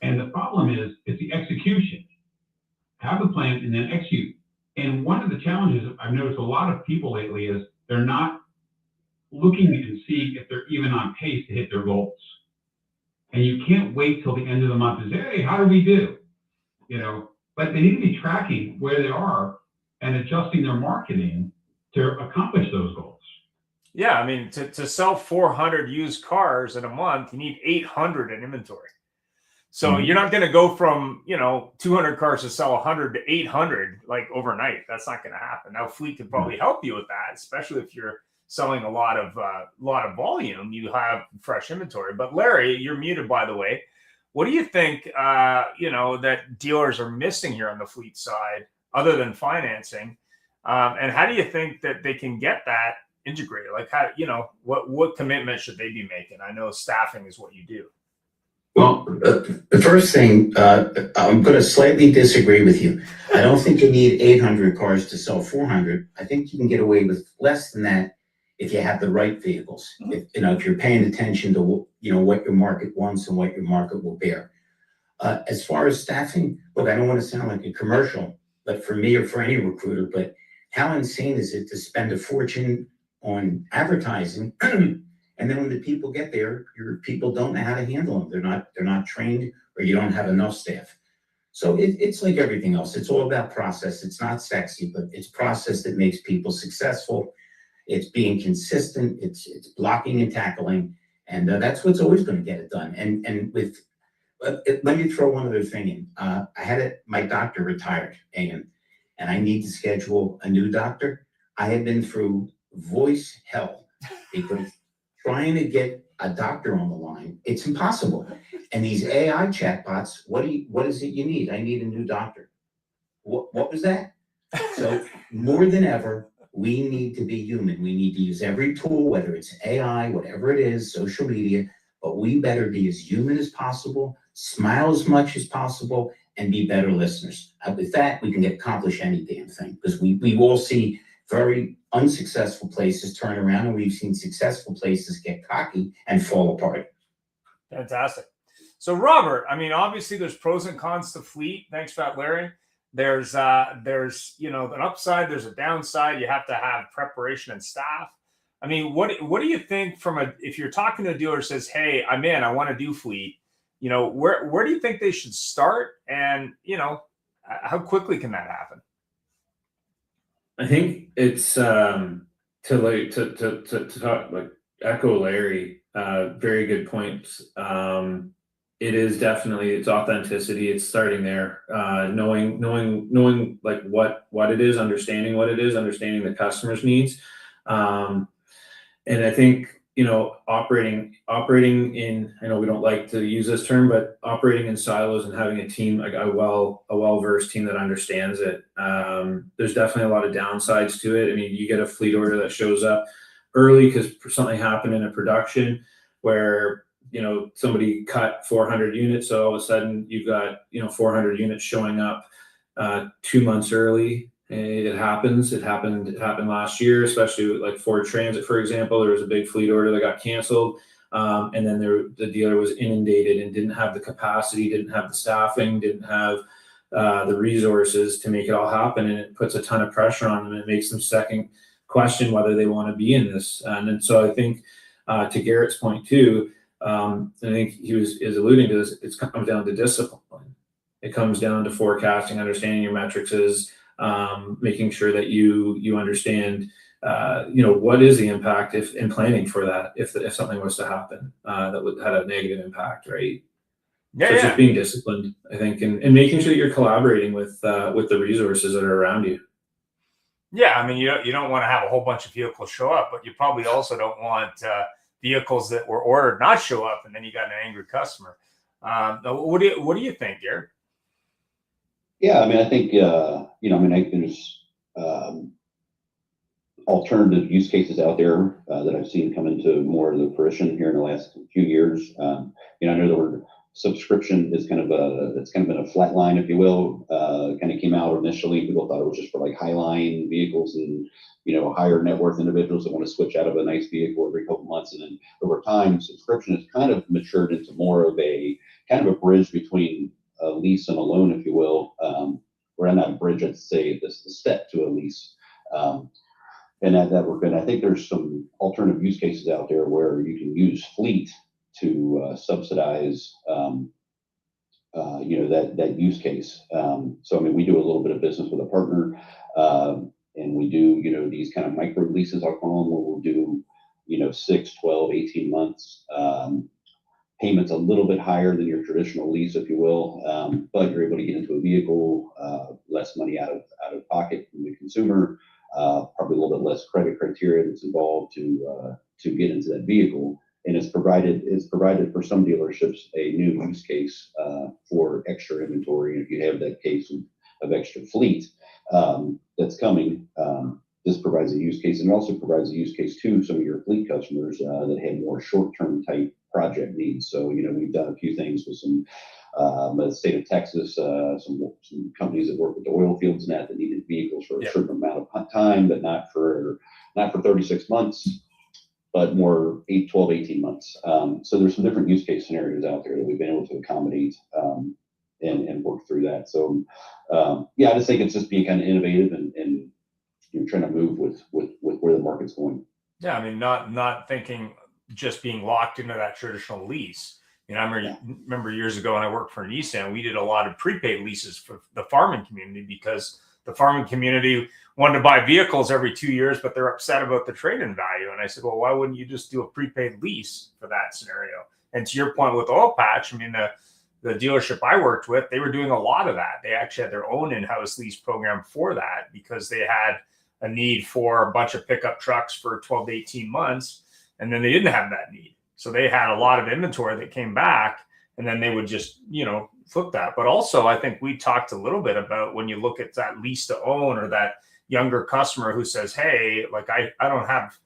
And the problem is, it's the execution. Have a plan and then execute. And one of the challenges I've noticed a lot of people lately is they're not looking and seeing if they're even on pace to hit their goals. And you can't wait till the end of the month and say, hey, how do we do? You know, but they need to be tracking where they are and adjusting their marketing to accomplish those goals. Yeah, I mean, to sell 400 used cars in a month, you need 800 in inventory. So you're not going to go from, 200 cars to sell 100 to 800 like overnight. That's not going to happen. Now, fleet could probably help you with that, especially if you're selling a lot of volume. You have fresh inventory. But Larry, you're muted, by the way. What do you think, that dealers are missing here on the fleet side, other than financing? And how do you think that they can get that integrated? Like, how, what commitment should they be making? I know staffing is what you do. Well, the first thing, I'm going to slightly disagree with you. I don't think you need 800 cars to sell 400. I think you can get away with less than that if you have the right vehicles. If you're paying attention to what your market wants and what your market will bear. As far as staffing, look, I don't want to sound like a commercial, but for me or for any recruiter, but how insane is it to spend a fortune on advertising? And then when the people get there, your people don't know how to handle them. They're not trained, or you don't have enough staff. So it's like everything else. It's all about process. It's not sexy, but it's process that makes people successful. It's being consistent. It's blocking and tackling, and that's what's always going to get it done. And with let me throw one other thing in. I had my doctor retired, and I need to schedule a new doctor. I have been through voice hell because trying to get a doctor on the line, it's impossible. And these AI chatbots, what is it you need? I need a new doctor. What was that? So more than ever, we need to be human. We need to use every tool, whether it's AI, whatever it is, social media, but we better be as human as possible, smile as much as possible, and be better listeners. With that, we can accomplish any damn thing, because we all see very unsuccessful places turn around, and we've seen successful places get cocky and fall apart. Fantastic. So Robert, I mean, obviously there's pros and cons to fleet. Thanks for that, Larry. There's an upside, there's a downside. You have to have preparation and staff. I mean, what do you think if you're talking to a dealer who says, hey, I'm in, I want to do fleet, where do you think they should start? And, how quickly can that happen? I think it's to talk, like, echo Larry, very good points. It is definitely, it's authenticity. It's starting there, knowing like what it is, understanding what it is, understanding the customer's needs. And I think, operating in, I know we don't like to use this term, but operating in silos and having a team, like a well-versed team that understands it. There's definitely a lot of downsides to it. I mean, you get a fleet order that shows up early because something happened in a production where, somebody cut 400 units. So all of a sudden you've got, 400 units showing up 2 months early. It happens. It happened last year, especially with, like, Ford Transit, for example. There was a big fleet order that got canceled. And then the dealer was inundated and didn't have the capacity, didn't have the staffing, didn't have the resources to make it all happen. And it puts a ton of pressure on them. It makes them second question whether they want to be in this. And so I think, to Garrett's point too, I think he is alluding to this, it comes down to discipline. It comes down to forecasting, understanding your metrics, making sure that you understand, what is the impact in planning for that, if something was to happen that had a negative impact, right? Yeah, so it's just being disciplined, I think, and making sure that you're collaborating with the resources that are around you. Yeah, I mean, you don't want to have a whole bunch of vehicles show up, but you probably also don't want vehicles that were ordered not show up, and then you got an angry customer. What do you think, Garrett? Yeah, I mean, I think I think there's alternative use cases out there that I've seen come into more of the fruition here in the last few years. I know there were Subscription is it's kind of been a flat line, if you will. Kind of came out initially. People thought it was just for like high-line vehicles and, higher net worth individuals that want to switch out of a nice vehicle every couple months. And then over time, subscription has kind of matured into more of a kind of a bridge between a lease and a loan, if you will. Or not a bridge, I'd say this the step to a lease. And I think there's some alternative use cases out there where you can use fleet to subsidize, that use case. So, I mean, we do a little bit of business with a partner, and we do, these kind of micro leases, I'll call them, where we'll do, 6, 12, 18 months, payments a little bit higher than your traditional lease, if you will. But you're able to get into a vehicle, less money out of pocket from the consumer, probably a little bit less credit criteria that's involved to get into that vehicle. And it's provided for some dealerships a new use case for extra inventory. If you have that case of extra fleet that's coming, this provides a use case, and it also provides a use case to some of your fleet customers that have more short-term type project needs. So, we've done a few things with some the state of Texas, some companies that work with the oil fields and that needed vehicles for a certain amount of time, but not for 36 months. But more 8, 12, 18 months. So there's some different use case scenarios out there that we've been able to accommodate and work through that. So I just think it's just being kind of innovative and trying to move with where the market's going. Yeah, I mean, not thinking just being locked into that traditional lease. I remember years ago when I worked for Nissan, we did a lot of prepaid leases for the farming community because the farming community wanted to buy vehicles every 2 years, but they're upset about the trade-in value. And I said, well, why wouldn't you just do a prepaid lease for that scenario? And to your point with Oil Patch, I mean, the dealership I worked with, they were doing a lot of that. They actually had their own in-house lease program for that because they had a need for a bunch of pickup trucks for 12 to 18 months. And then they didn't have that need. So they had a lot of inventory that came back, and then they would just, flip that. But also, I think we talked a little bit about when you look at that lease to own or that younger customer who says, hey, like I don't have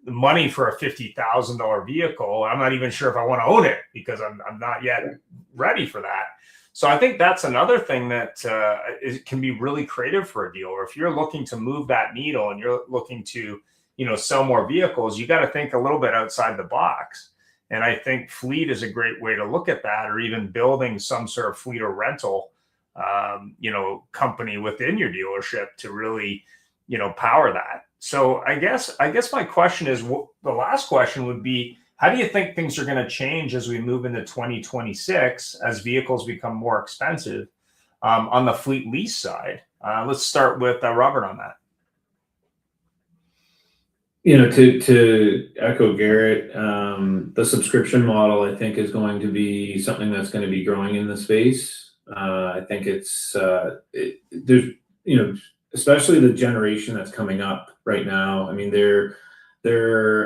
the money for a $50,000 vehicle. I'm not even sure if I want to own it because I'm not yet ready for that. So I think that's another thing that can be really creative for a dealer. If you're looking to move that needle and you're looking to, sell more vehicles, you got to think a little bit outside the box. And I think fleet is a great way to look at that, or even building some sort of fleet or rental, company within your dealership to really, power that. So I guess my question is, the last question would be, how do you think things are going to change as we move into 2026, as vehicles become more expensive on the fleet lease side? Let's start with Robert on that. To echo Garrett, the subscription model, I think, is going to be something that's going to be growing in the space. I think there's, especially the generation that's coming up right now. I mean, their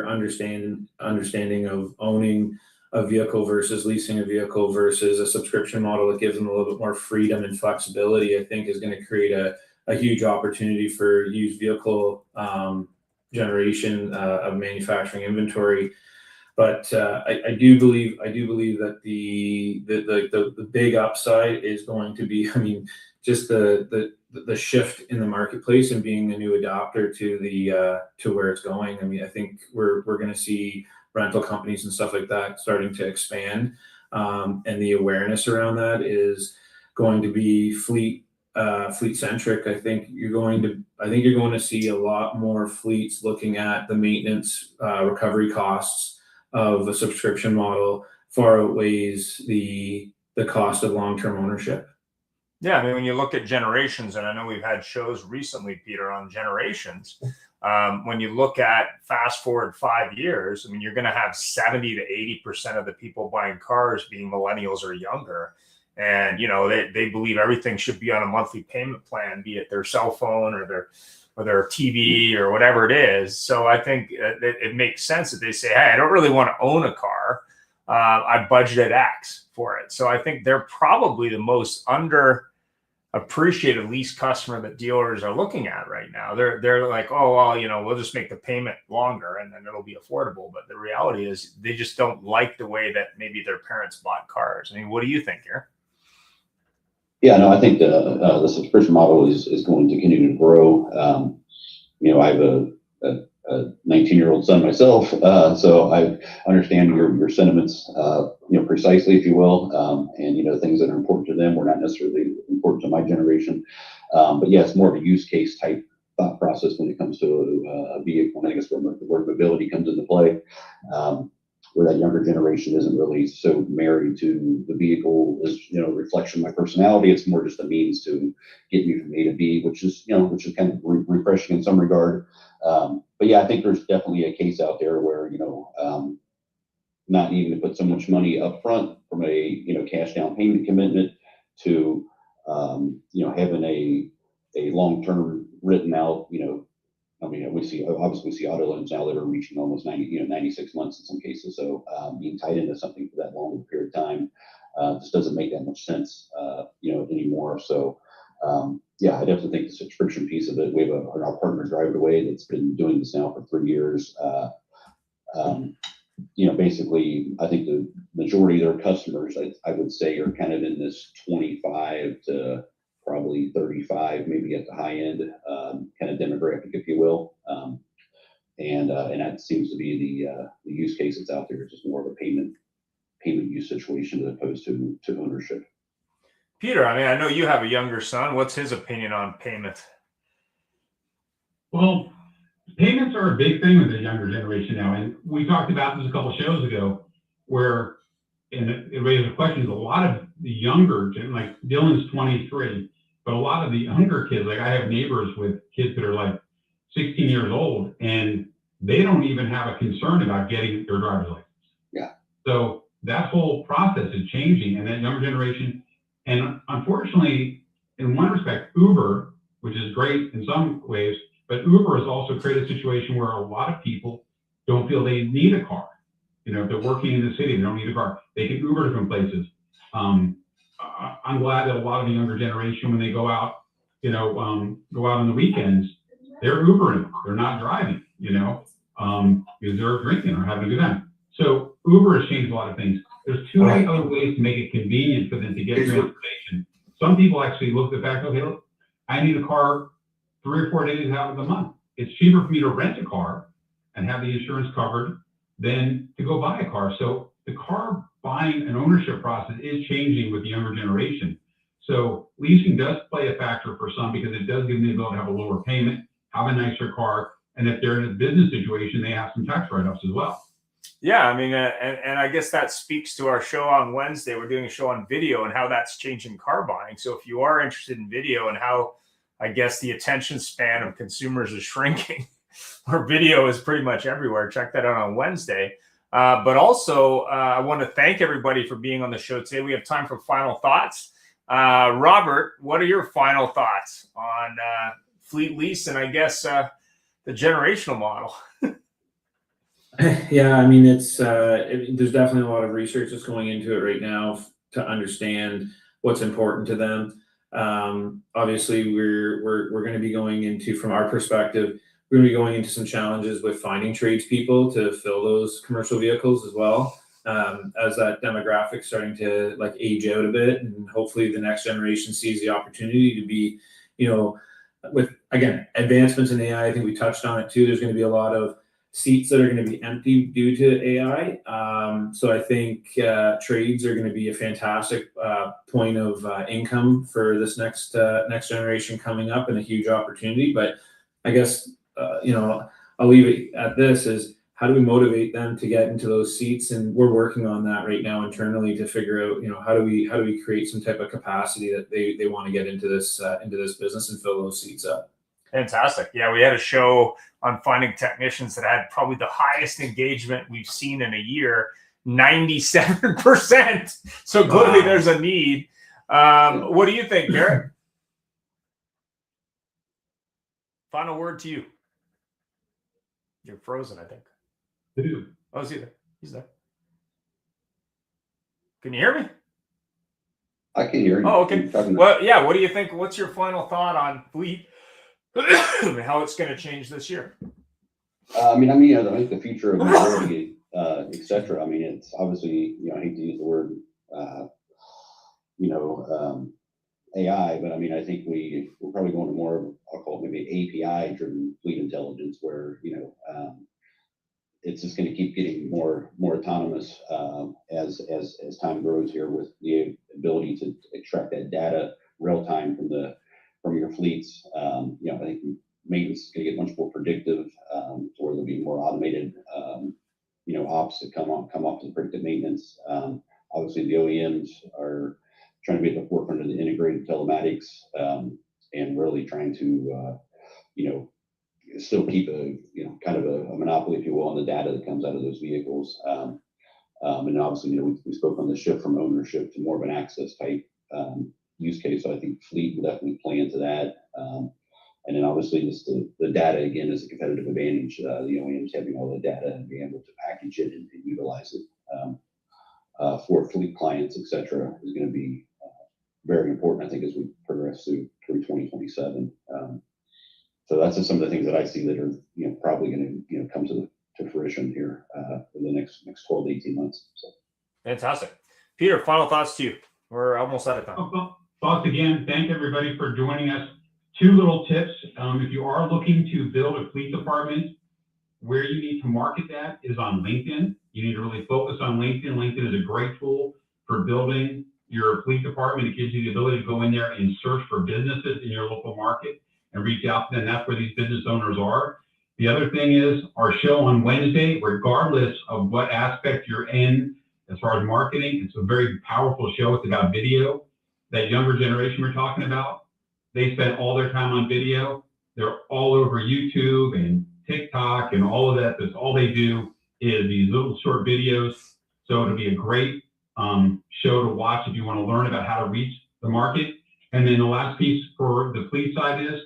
understanding of owning a vehicle versus leasing a vehicle versus a subscription model that gives them a little bit more freedom and flexibility, I think, is going to create a huge opportunity for used vehicle generation of manufacturing inventory. But I do believe that the big upside is going to be, I mean, just the shift in the marketplace and being a new adopter to where it's going. I mean, I think we're going to see rental companies and stuff like that starting to expand, and the awareness around that is going to be fleet centric. I think you're going to see a lot more fleets looking at the maintenance recovery costs of a subscription model far outweighs the cost of long-term ownership. Yeah, I mean, when you look at generations, and I know we've had shows recently, Peter, on generations. When you look at fast forward 5 years, I mean, you're going to have 70 to 80% of the people buying cars being millennials or younger. And, they believe everything should be on a monthly payment plan, be it their cell phone or their TV or whatever it is. So I think it makes sense that they say, hey, I don't really want to own a car. I budgeted X for it. So I think they're probably the most appreciated lease customer that dealers are looking at right now. They're like, oh, well, we'll just make the payment longer and then it'll be affordable. But the reality is they just don't like the way that maybe their parents bought cars. I mean, what do you think, Garrett? Yeah, no, I think the subscription model is going to continue to grow. I have a 19-year-old son myself, so I understand your sentiments, precisely, if you will, and things that are important to them were not necessarily important to my generation. But yeah, it's more of a use case type thought process when it comes to a vehicle. And I guess where the word mobility comes into play, where that younger generation isn't really so married to the vehicle as a reflection of my personality. It's more just a means to get me from A to B, which is kind of refreshing in some regard. But yeah, I think there's definitely a case out there where not needing to put so much money up front from a cash down payment commitment to having a long-term written out. I mean, we see auto loans now that are reaching almost 96 months in some cases. So being tied into something for that long period of time just doesn't make that much sense, anymore. So yeah, I definitely think the subscription piece of it. We have our partner Drive It Away that's been doing this now for 3 years. Basically, I think the majority of their customers, I would say, are kind of in this 25 to probably 35, maybe at the high end, kind of demographic, if you will. And that seems to be the use case that's out there. It's just more of a payment use situation as opposed to ownership. Peter, I mean, I know you have a younger son. What's his opinion on payment? Well, payments are a big thing with the younger generation now. And we talked about this a couple of shows ago where, and it raises questions, a lot of the younger, like Dylan's 23, but a lot of the younger kids, like I have neighbors with kids that are like 16 years old and they don't even have a concern about getting their driver's license. Yeah. So that whole process is changing, and that younger generation, and unfortunately, in one respect, Uber, which is great in some ways, but Uber has also created a situation where a lot of people don't feel they need a car. If they're working in the city, they don't need a car. They can Uber different places. I'm glad that a lot of the younger generation, when they go out, go out on the weekends, they're Ubering. They're not driving, because they're drinking or having a good time. So Uber has changed a lot of things. There's too many other ways to make it convenient for them to get transportation. Some people actually look at the fact, okay, look, I need a car 3 or 4 days out of the month. It's cheaper for me to rent a car and have the insurance covered than to go buy a car. So the car buying and ownership process is changing with the younger generation. So leasing does play a factor for some because it does give them the ability to have a lower payment, have a nicer car, and if they're in a business situation, they have some tax write-offs as well. Yeah, I mean, and I guess that speaks to our show on Wednesday. We're doing a show on video and how that's changing car buying. So if you are interested in video and how, I guess, the attention span of consumers is shrinking, our video is pretty much everywhere. Check that out on Wednesday. But also, I want to thank everybody for being on the show today. We have time for final thoughts. Robert, what are your final thoughts on fleet lease and I guess the generational model? Yeah, I mean, there's definitely a lot of research that's going into it right now to understand what's important to them. Obviously, we're going to be going into, from our perspective, we're going to be going into some challenges with finding tradespeople to fill those commercial vehicles as well, as that demographic starting to age out a bit, and hopefully the next generation sees the opportunity to be, with again advancements in AI. I think we touched on it too. There's going to be a lot of seats that are going to be empty due to AI. So I think trades are going to be a fantastic point of income for this next generation coming up, and a huge opportunity. But I guess, I'll leave it at this: is how do we motivate them to get into those seats? And we're working on that right now internally to figure out, how do we create some type of capacity that they want to get into this business and fill those seats up. Fantastic. Yeah, we had a show on finding technicians that had probably the highest engagement we've seen in a year, 97%. So clearly there's a need. What do you think, Garrett? Final word to you. You're frozen, I think. Oh, is he there? He's there. Can you hear me? I can hear you. Oh, okay. You're talking- Well, yeah. What do you think? What's your final thought on fleet? How it's going to change this year? I think the future of mobility, et cetera. I mean, it's obviously, I hate to use the word, AI, but I think we're probably going to more of, I'll call it maybe API driven fleet intelligence, where, it's just going to keep getting more autonomous as time grows here, with the ability to extract that data real time from your fleets. I think maintenance is going to get much more predictive, to where there'll be more automated, ops that come up to predictive maintenance. Obviously, the OEMs are trying to be at the forefront of the integrated telematics, and really trying to, still keep a monopoly, if you will, on the data that comes out of those vehicles. And obviously, we spoke on the shift from ownership to more of an access type use case. So I think fleet will definitely play into that. And then obviously just the data, again, is a competitive advantage. The OEMs having all the data and being able to package it and utilize it for fleet clients, et cetera, is going to be very important, I think, as we progress through 2027. So that's just some of the things that I see that are, probably going to, come to fruition here in the next 12 to 18 months. So. Fantastic. Peter, final thoughts to you. We're almost out of time. Thoughts again. Thank everybody for joining us. 2 little tips. If you are looking to build a fleet department, where you need to market that is on LinkedIn. You need to really focus on LinkedIn. LinkedIn is a great tool for building your fleet department. It gives you the ability to go in there and search for businesses in your local market and reach out to them. That's where these business owners are. The other thing is our show on Wednesday, regardless of what aspect you're in as far as marketing, it's a very powerful show. It's about video. That younger generation we're talking about, they spend all their time on video. They're all over YouTube and TikTok and all of that. That's all they do is these little short videos. So it'll be a great show to watch if you want to learn about how to reach the market. And then the last piece for the fleet side is,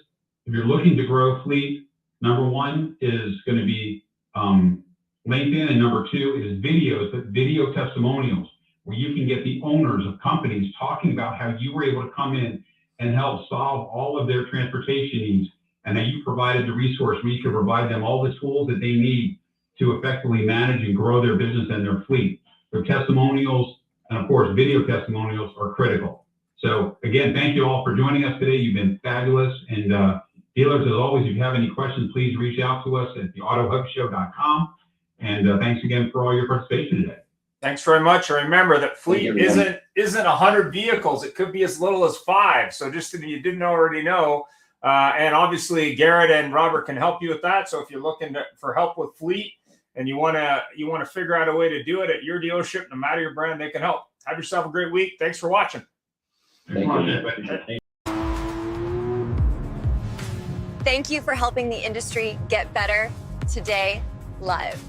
if you're looking to grow fleet, number 1 is going to be LinkedIn, and number 2 is videos, but video testimonials, where you can get the owners of companies talking about how you were able to come in and help solve all of their transportation needs, and that you provided the resource where you can provide them all the tools that they need to effectively manage and grow their business and their fleet. Their testimonials, and of course, video testimonials, are critical. So again, thank you all for joining us today. You've been fabulous. And dealers, as always, if you have any questions, please reach out to us at theautohubshow.com. And thanks again for all your participation today. Thanks very much. And remember that fleet isn't 100 vehicles. It could be as little as 5. So just if you didn't already know, and obviously Garrett and Robert can help you with that. So if you're looking for help with fleet and you want to figure out a way to do it at your dealership, no matter your brand, they can help. Have yourself a great week. Thanks for watching. Thank you for helping the industry get better today live.